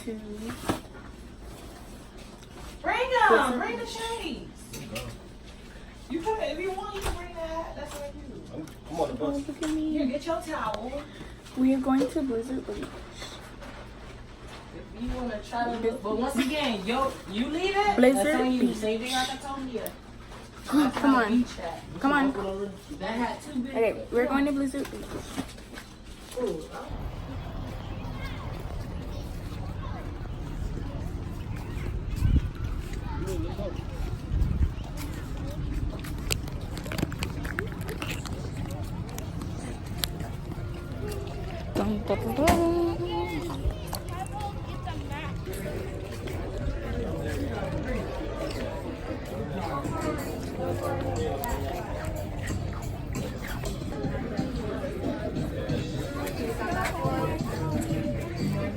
to. Bring the shades. You can, if you want, you can bring that. That's what I do. I'm on the Oh, bus. look at me. Here, get your towel. We are going to Blizzard Beach. If you want to try to look, but once again, you leave it. Blizzard That's on you. Beach. Same thing like I told you. Come on. Come on. That hat too big. Okay, we're going to Blizzard Beach. Ooh, Dun, dun, dun, dun.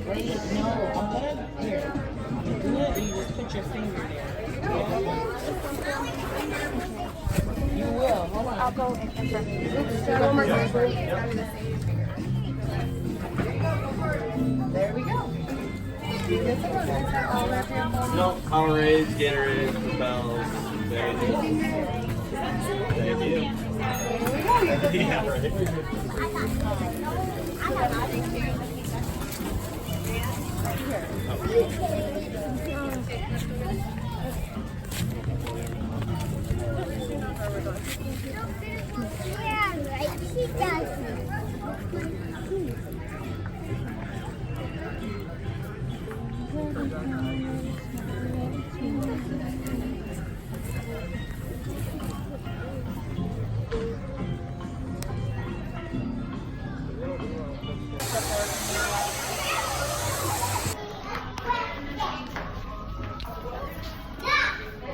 Wait, no, I'm gonna here. Do it, and you just put your finger there. You will. Hold on. I'll go in front of you. There we go. No, Powerade, Gatorade, Propels. Thank you. Yeah, right.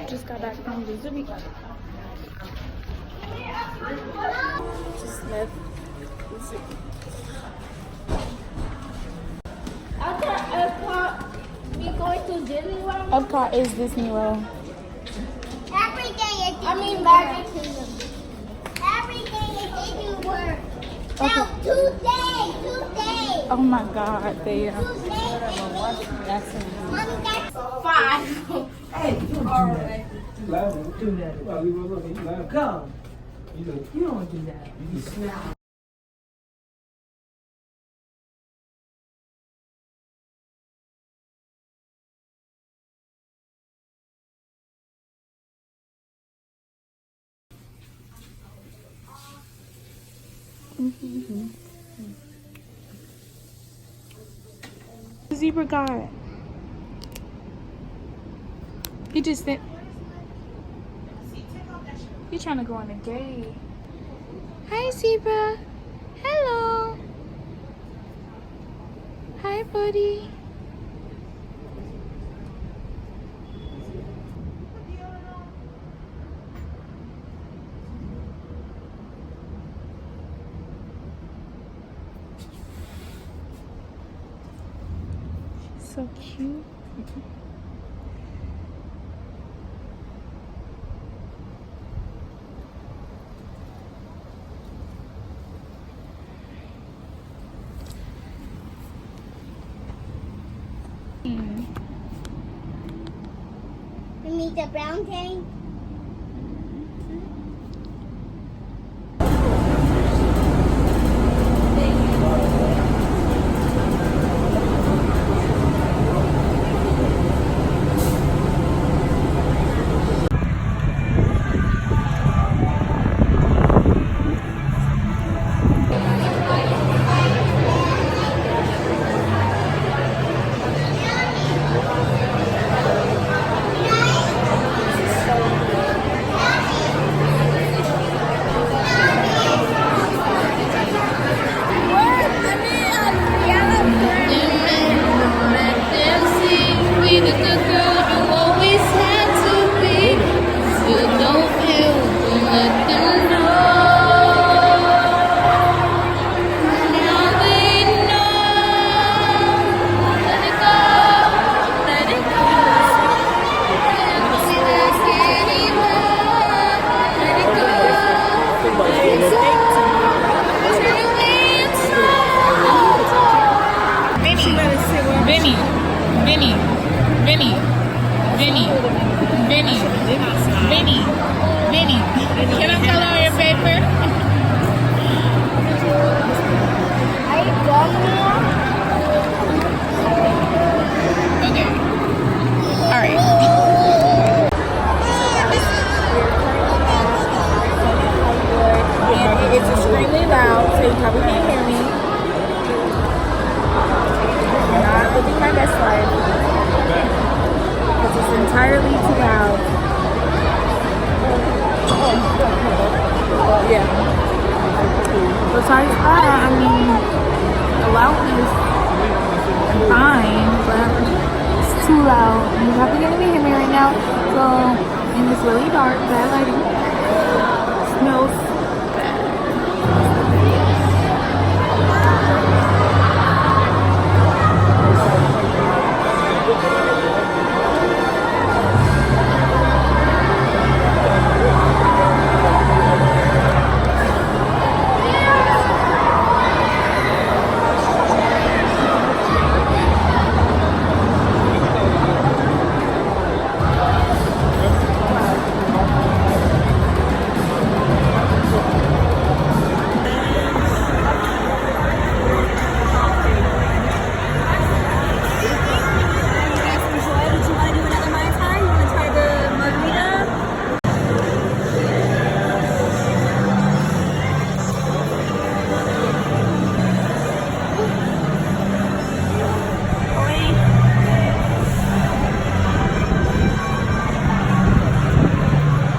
Just got back from Blizzard Beach. Just left Blizzard Beach. We going to Disney World? Epcot is Disney World. Every day is Disney Magic Kingdom. Every day is Disney World. Now, Tuesday. Oh my God, they are. That's it. Mommy, that's 5. Hey, you don't do that. Go. You don't do that. You snap. Zebra guy. He just said. He trying to go on the gate. Hi, Zebra. Hello. Hi, buddy. So cute. We meet the brown tank. So Vinny, Vinny, Vinny, Vinny, Vinny, Vinny. Can I color on your paper? Are you done now? Okay. All right. And it's extremely loud, so you probably can't hear me. I'm not living my best life because it's entirely too loud. Yeah. Besides that, I mean, the loudness is fine, but it's too loud. And you're probably gonna be hearing me right now. So, and it's really dark, bad lighting. Smells